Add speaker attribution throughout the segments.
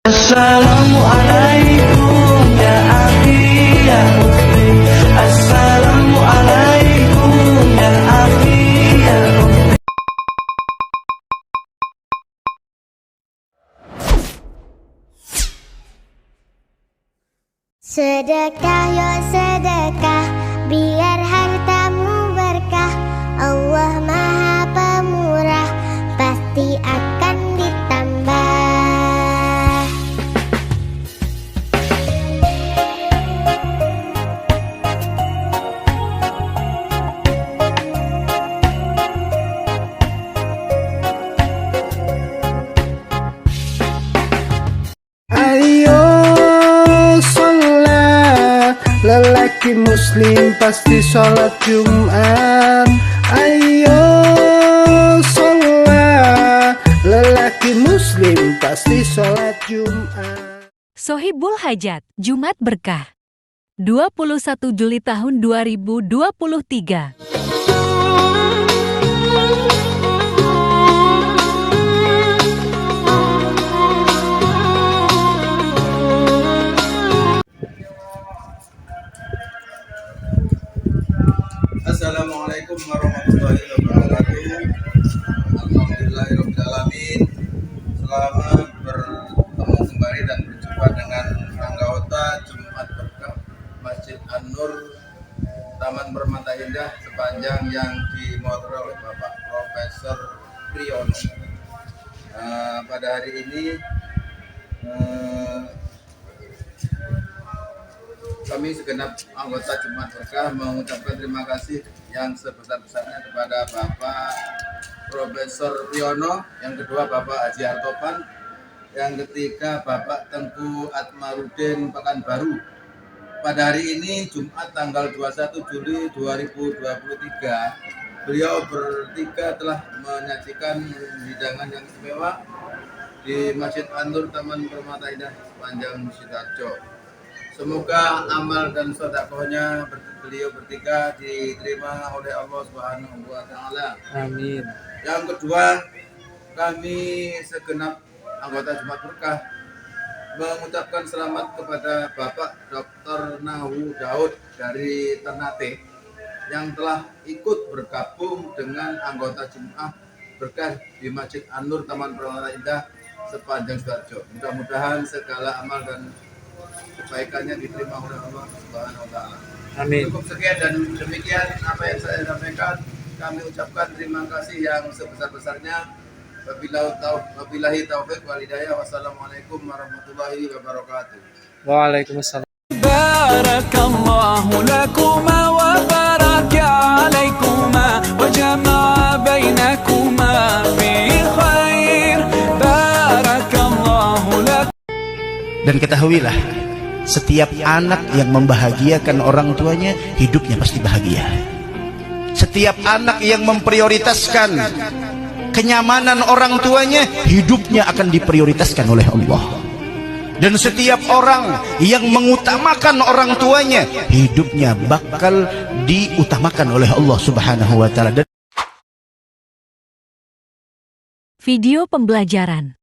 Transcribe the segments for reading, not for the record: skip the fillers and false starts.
Speaker 1: Assalamualaikum ya akhi ya ukhti. Assalamualaikum ya akhi ya ukhti.
Speaker 2: Sedekah ya sedekah, biar hartamu berkah. Allah Maha Pemurah, pasti akan ditambah.
Speaker 3: Ayo sholat, lelaki muslim pasti sholat Jumat. Ayo sholat, lelaki muslim pasti sholat Jumat.
Speaker 4: Sohibul Hajat, Jumat Berkah. 21 Juli tahun 2023.
Speaker 5: Assalamualaikum warahmatullahi wabarakatuh. Alhamdulillahirrahmanirrahim. Selamat bertemu kembali dan berjumpa dengan anggota Jumat Berkah Masjid An-Nur Taman Permata Indah sepanjang yang dimotori oleh Bapak Profesor Priyono. Pada hari ini kami segenap anggota Jumat Berkah mengucapkan terima kasih yang sebesar-besarnya kepada Bapak Profesor Priyono, yang kedua Bapak Haji Artopan, yang ketiga Bapak Tengku Atmarudin Pekanbaru. Pada hari ini Jumat tanggal 21 Juli 2023, beliau bertiga telah menyajikan hidangan yang istimewa di Masjid An-Nur Taman Permata Indah sepanjang Sidoarjo. Semoga amal dan sedekahnya beliau bertiga diterima oleh Allah Subhanahu wa taala. Amin. Yang kedua, kami segenap anggota Jumat Berkah mengucapkan selamat kepada Bapak Dr. Nahu Daud dari Ternate yang telah ikut bergabung dengan anggota Jumat Berkah di Masjid An-Nur Taman Permata Indah sepanjang Sidoarjo. Mudah-mudahan segala amal dan kebaikannya diterima oleh Allah Subhanahu wa taala. Amin. Cukup sekian dan demikian apa yang saya sampaikan. Kami ucapkan terima kasih yang sebesar-besarnya. Wabillahi taufik wal hidayah. Wassalamualaikum warahmatullahi wabarakatuh.
Speaker 3: Waalaikumsalam.
Speaker 1: Barakallahu lakuma wa baraka alaikuma wa jama'a bainakuma fi khair. Barakallahu lakum.
Speaker 6: Dan ketahuilah, setiap anak yang membahagiakan orang tuanya, hidupnya pasti bahagia. Setiap anak yang memprioritaskan kenyamanan orang tuanya, hidupnya akan diprioritaskan oleh Allah. Dan setiap orang yang mengutamakan orang tuanya, hidupnya bakal diutamakan oleh Allah Subhanahu wa taala.
Speaker 4: Video pembelajaran.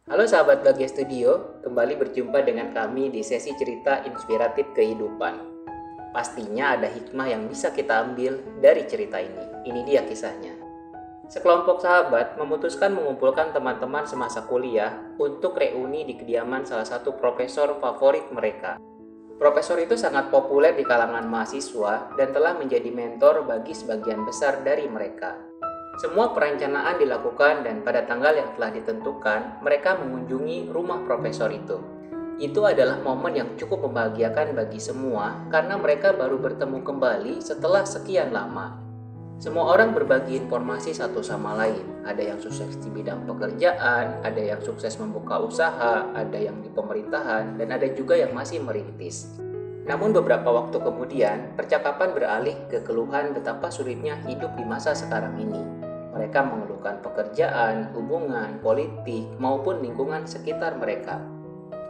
Speaker 7: Halo sahabat Bahagia Studio, kembali berjumpa dengan kami di sesi cerita inspiratif kehidupan. Pastinya ada hikmah yang bisa kita ambil dari cerita ini. Ini dia kisahnya. Sekelompok sahabat memutuskan mengumpulkan teman-teman semasa kuliah untuk reuni di kediaman salah satu profesor favorit mereka. Profesor itu sangat populer di kalangan mahasiswa dan telah menjadi mentor bagi sebagian besar dari mereka. Semua perencanaan dilakukan dan pada tanggal yang telah ditentukan, mereka mengunjungi rumah profesor itu. Itu adalah momen yang cukup membahagiakan bagi semua karena mereka baru bertemu kembali setelah sekian lama. Semua orang berbagi informasi satu sama lain. Ada yang sukses di bidang pekerjaan, ada yang sukses membuka usaha, ada yang di pemerintahan, dan ada juga yang masih merintis. Namun beberapa waktu kemudian, percakapan beralih ke keluhan betapa sulitnya hidup di masa sekarang ini. Mereka mengeluhkan pekerjaan, hubungan, politik, maupun lingkungan sekitar mereka.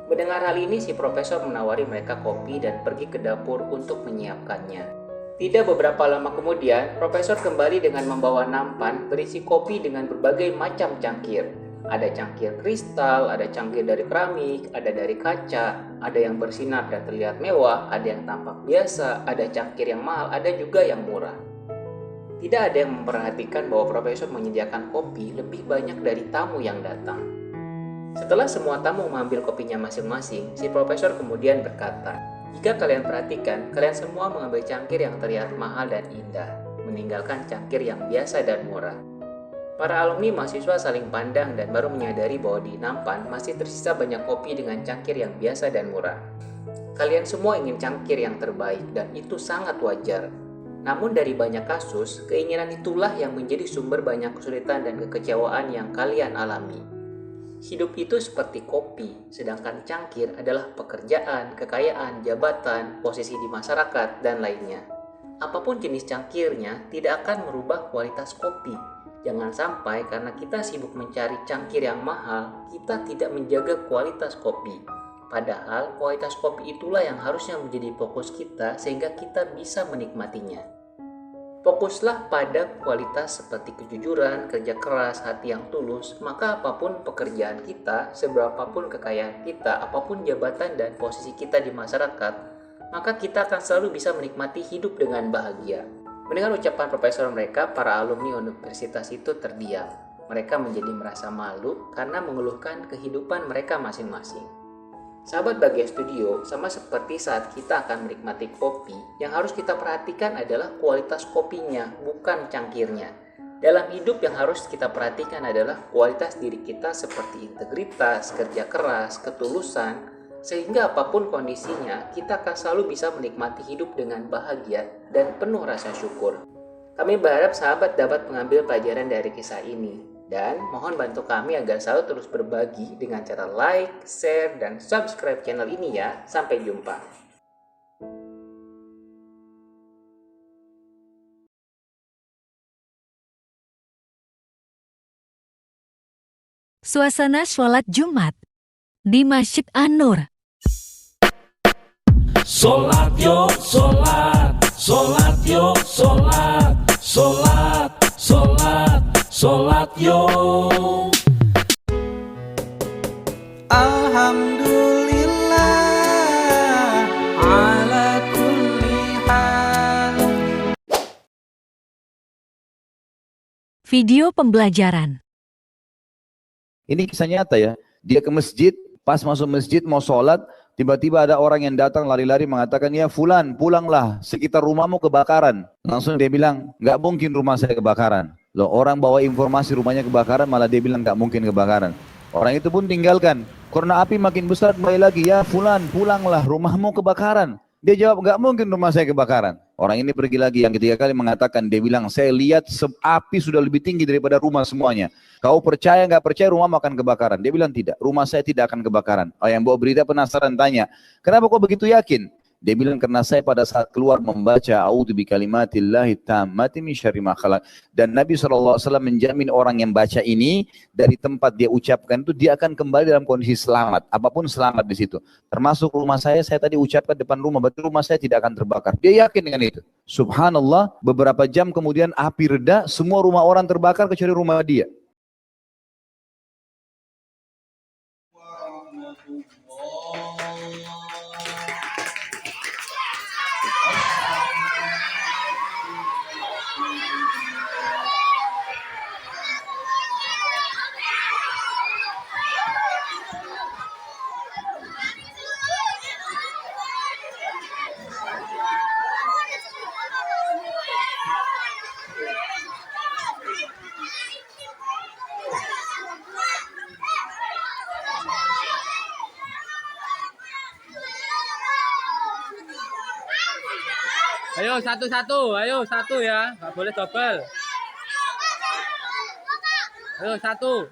Speaker 7: Mendengar hal ini, si profesor menawari mereka kopi dan pergi ke dapur untuk menyiapkannya. Tidak beberapa lama kemudian, Profesor kembali dengan membawa nampan berisi kopi dengan berbagai macam cangkir. Ada cangkir kristal, ada cangkir dari keramik, ada dari kaca, ada yang bersinar dan terlihat mewah, ada yang tampak biasa, ada cangkir yang mahal, ada juga yang murah. Tidak ada yang memperhatikan bahwa Profesor menyediakan kopi lebih banyak dari tamu yang datang. Setelah semua tamu mengambil kopinya masing-masing, si Profesor kemudian berkata, "Jika kalian perhatikan, kalian semua mengambil cangkir yang terlihat mahal dan indah, meninggalkan cangkir yang biasa dan murah." Para alumni mahasiswa saling pandang dan baru menyadari bahwa di nampan masih tersisa banyak kopi dengan cangkir yang biasa dan murah. Kalian semua ingin cangkir yang terbaik dan itu sangat wajar. Namun dari banyak kasus, keinginan itulah yang menjadi sumber banyak kesulitan dan kekecewaan yang kalian alami. Hidup itu seperti kopi, sedangkan cangkir adalah pekerjaan, kekayaan, jabatan, posisi di masyarakat, dan lainnya. Apapun jenis cangkirnya, tidak akan merubah kualitas kopi. Jangan sampai karena kita sibuk mencari cangkir yang mahal, kita tidak menjaga kualitas kopi. Padahal kualitas kopi itulah yang harusnya menjadi fokus kita sehingga kita bisa menikmatinya. Fokuslah pada kualitas seperti kejujuran, kerja keras, hati yang tulus, maka apapun pekerjaan kita, seberapapun kekayaan kita, apapun jabatan dan posisi kita di masyarakat, maka kita akan selalu bisa menikmati hidup dengan bahagia. Mendengar ucapan profesor mereka, para alumni universitas itu terdiam. Mereka menjadi merasa malu karena mengeluhkan kehidupan mereka masing-masing. Sahabat Bahagia Studio, sama seperti saat kita akan menikmati kopi, yang harus kita perhatikan adalah kualitas kopinya, bukan cangkirnya. Dalam hidup yang harus kita perhatikan adalah kualitas diri kita seperti integritas, kerja keras, ketulusan, sehingga apapun kondisinya, kita akan selalu bisa menikmati hidup dengan bahagia dan penuh rasa syukur. Kami berharap sahabat dapat mengambil pelajaran dari kisah ini. Dan mohon bantu kami agar selalu terus berbagi dengan cara like, share, dan subscribe channel ini ya. Sampai jumpa.
Speaker 4: Suasana sholat Jumat di Masjid An-Nur.
Speaker 1: Solat yo solat, solat yo solat, solat, solat, solat yo. Alhamdulillah ala kulli hal.
Speaker 4: Video pembelajaran.
Speaker 8: Ini kisah nyata ya. Dia ke masjid, pas masuk masjid mau sholat, tiba-tiba ada orang yang datang lari-lari mengatakan, "Ya fulan, pulanglah, sekitar rumahmu kebakaran." Langsung dia bilang, "Nggak mungkin rumah saya kebakaran." Loh, orang bawa informasi rumahnya kebakaran, malah dia bilang nggak mungkin kebakaran. Orang itu pun tinggalkan. Karena api makin besar, kembali lagi, "Ya fulan, pulanglah, rumahmu kebakaran." Dia jawab, "Nggak mungkin rumah saya kebakaran." Orang ini pergi lagi, yang ketiga kali mengatakan, dia bilang, "Saya lihat api sudah lebih tinggi daripada rumah semuanya. Kau percaya nggak percaya rumah akan kebakaran?" Dia bilang, "Tidak, rumah saya tidak akan kebakaran." Oh, yang bawa berita penasaran tanya, "Kenapa kau begitu yakin?" Dia bilang, "Karena saya pada saat keluar membaca a'udzu bikalimatillahi tammati min syarri ma khalaq." Dan Nabi SAW menjamin orang yang baca ini dari tempat dia ucapkan itu dia akan kembali dalam kondisi selamat, apapun selamat di situ. Termasuk rumah saya tadi ucapkan depan rumah, berarti rumah saya tidak akan terbakar. Dia yakin dengan itu. Subhanallah, beberapa jam kemudian api reda, semua rumah orang terbakar kecuali rumah dia.
Speaker 3: Ayo satu-satu, ayo satu ya, nggak boleh double. Ayo satu.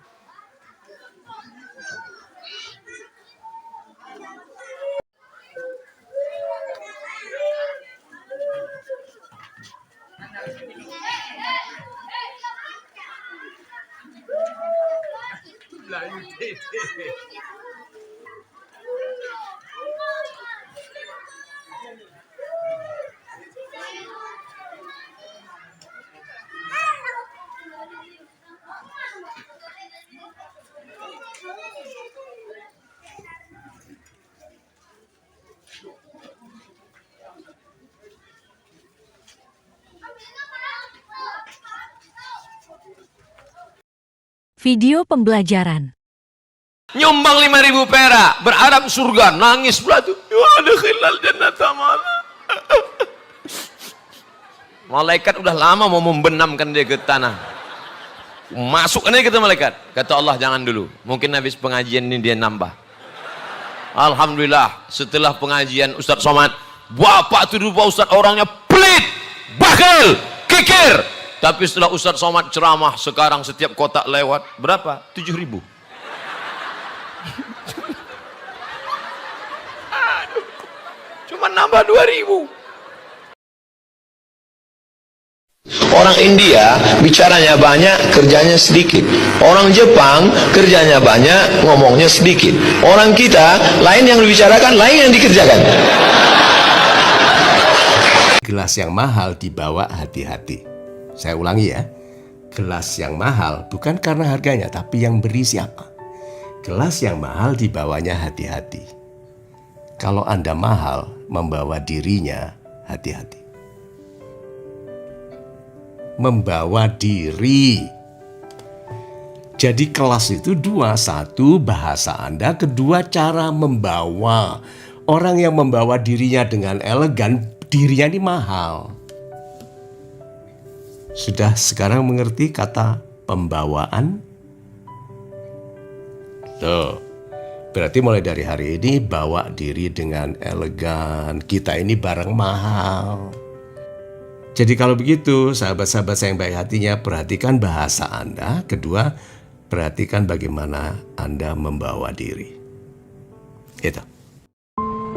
Speaker 4: Video pembelajaran.
Speaker 9: Nyumbang 5.000 perak, berharap surga, nangis pula tuh. Ya ada khilal jannata mala. Malaikat udah lama mau membenamkan dia ke tanah. Masukkan aja kata malaikat. Kata Allah jangan dulu. Mungkin habis pengajian ini dia nambah. Alhamdulillah setelah pengajian Ustadz Somad, bapak tuh lupa Ustadz orangnya pelit, bakal, kikir. Tapi setelah Ustadz Somad ceramah, sekarang setiap kotak lewat berapa? 7.000. Cuma nambah 2.000. Orang India bicaranya banyak, kerjanya sedikit. Orang Jepang kerjanya banyak, ngomongnya sedikit. Orang kita lain yang dibicarakan, lain yang dikerjakan.
Speaker 10: Gelas yang mahal dibawa hati-hati. Saya ulangi ya. Gelas yang mahal bukan karena harganya, tapi yang beri siapa. Gelas yang mahal dibawanya hati-hati. Kalau Anda mahal, membawa dirinya hati-hati. Membawa diri. Jadi kelas itu dua. Satu, bahasa Anda. Kedua, cara membawa. Orang yang membawa dirinya dengan elegan, dirinya ini mahal. Sudah sekarang mengerti kata pembawaan? Tuh. Berarti mulai dari hari ini bawa diri dengan elegan. Kita ini barang mahal. Jadi kalau begitu, sahabat-sahabat saya yang baik hatinya, perhatikan bahasa Anda. Kedua, perhatikan bagaimana Anda membawa diri. Itu.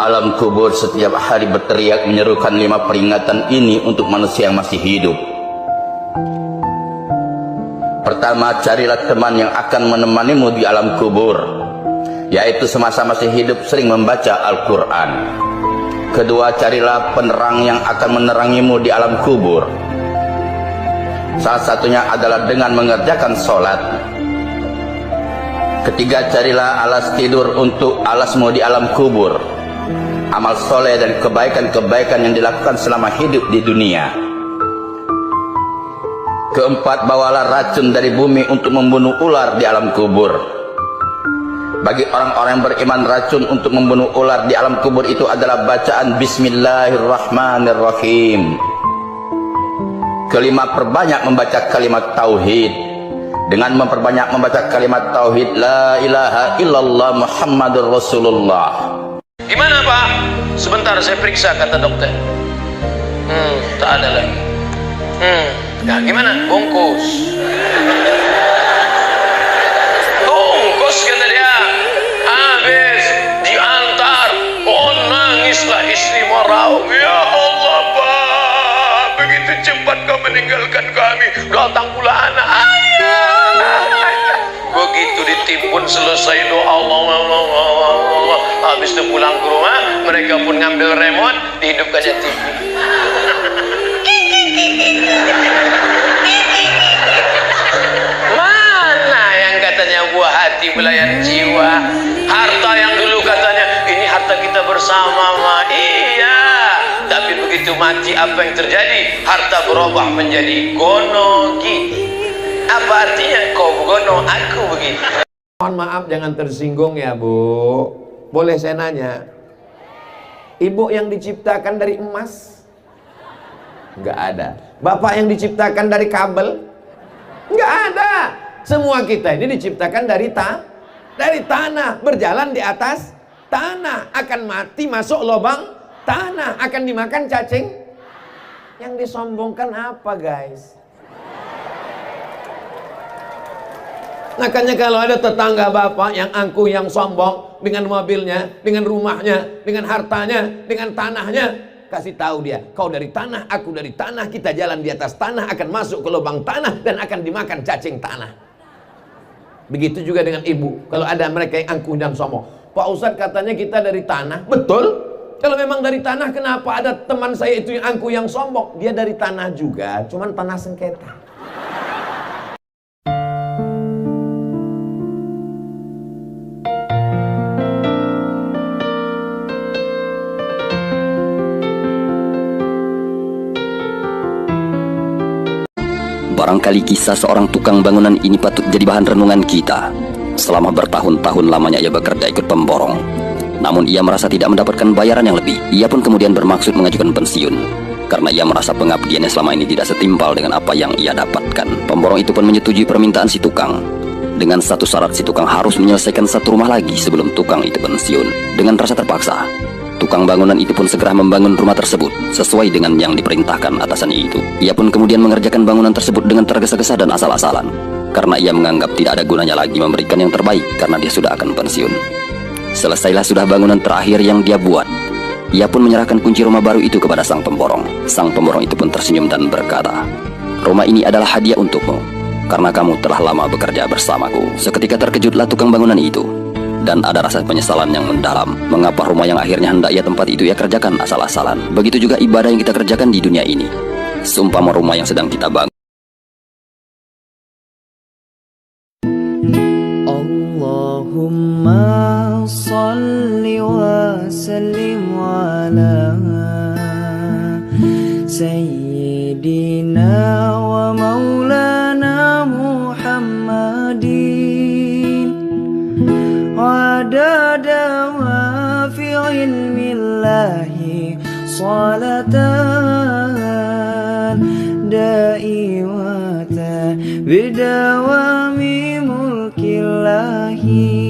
Speaker 11: Alam kubur setiap hari berteriak menyerukan 5 peringatan ini untuk manusia yang masih hidup. Pertama, carilah teman yang akan menemanimu di alam kubur, yaitu semasa masih hidup sering membaca Al-Quran. Kedua, carilah penerang yang akan menerangimu di alam kubur. Salah satunya adalah dengan mengerjakan sholat. Ketiga, carilah alas tidur untuk alasmu di alam kubur. Amal soleh dan kebaikan-kebaikan yang dilakukan selama hidup di dunia. Keempat, bawalah racun dari bumi untuk membunuh ular di alam kubur. Bagi orang-orang yang beriman, racun untuk membunuh ular di alam kubur itu adalah bacaan Bismillahirrahmanirrahim. Kelima, perbanyak membaca kalimat tauhid. Dengan memperbanyak membaca kalimat tauhid, la ilaha illallah Muhammadur Rasulullah.
Speaker 9: Gimana Pak? Sebentar saya periksa kata dokter. Tak ada lagi. Nah gimana? Bungkus. Bungkus kata dia. Habis diantar. Oh nangislah istri merau. Ya Allah Pak, begitu cepat kau meninggalkan kami. Datang pula anak ayah. Begitu ditimpun selesai doa Allah. Habis itu pulang ke rumah, mereka pun ngambil remote, dihidupkannya TV. Mana yang katanya buah hati belayan jiwa, harta yang dulu katanya ini harta kita bersama mah. Iya, tapi begitu mati apa yang terjadi? Harta berubah menjadi gono gini. Apa artinya kau gono aku begitu? Mohon maaf jangan tersinggung ya Bu. Boleh saya nanya, ibu yang diciptakan dari emas? Enggak ada. Bapak yang diciptakan dari kabel? Enggak ada. Semua kita ini diciptakan dari tanah, berjalan di atas tanah, akan mati masuk lubang tanah, akan dimakan cacing. Yang disombongkan apa guys? Makanya kalau ada tetangga bapak yang angkuh, yang sombong dengan mobilnya, dengan rumahnya, dengan hartanya, dengan tanahnya, kasih tahu dia, kau dari tanah, aku dari tanah, kita jalan di atas tanah, akan masuk ke lubang tanah dan akan dimakan cacing tanah. Begitu juga dengan ibu. Kalau ada mereka yang angkuh dan sombong, Pak Ustadz katanya kita dari tanah. Betul. Kalau memang dari tanah, kenapa ada teman saya itu yang angkuh, yang sombong? Dia dari tanah juga, cuman tanah sengketa.
Speaker 12: Barangkali kisah seorang tukang bangunan ini patut jadi bahan renungan kita. Selama bertahun-tahun lamanya ia bekerja ikut pemborong. Namun ia merasa tidak mendapatkan bayaran yang lebih. Ia pun kemudian bermaksud mengajukan pensiun, karena ia merasa pengabdiannya selama ini tidak setimpal dengan apa yang ia dapatkan. Pemborong itu pun menyetujui permintaan si tukang. Dengan satu syarat, si tukang harus menyelesaikan satu rumah lagi sebelum tukang itu pensiun. Dengan rasa terpaksa, tukang bangunan itu pun segera membangun rumah tersebut sesuai dengan yang diperintahkan atasannya itu. Ia pun kemudian mengerjakan bangunan tersebut dengan tergesa-gesa dan asal-asalan, karena ia menganggap tidak ada gunanya lagi memberikan yang terbaik karena dia sudah akan pensiun. Selesailah sudah bangunan terakhir yang dia buat. Ia pun menyerahkan kunci rumah baru itu kepada sang pemborong. Sang pemborong itu pun tersenyum dan berkata, "Rumah ini adalah hadiah untukmu, karena kamu telah lama bekerja bersamaku." Seketika terkejutlah tukang bangunan itu, dan ada rasa penyesalan yang mendalam. Mengapa rumah yang akhirnya hendak ia tempat itu ia kerjakan asal-asalan? Begitu juga ibadah yang kita kerjakan di dunia ini. Seumpama rumah yang sedang kita bangun.
Speaker 1: Allahumma salli wa sallim ala Sayyidina wa maulana Muhammadin adada ma fi ilmillahi salatan da'iwata bidawami mulkillahi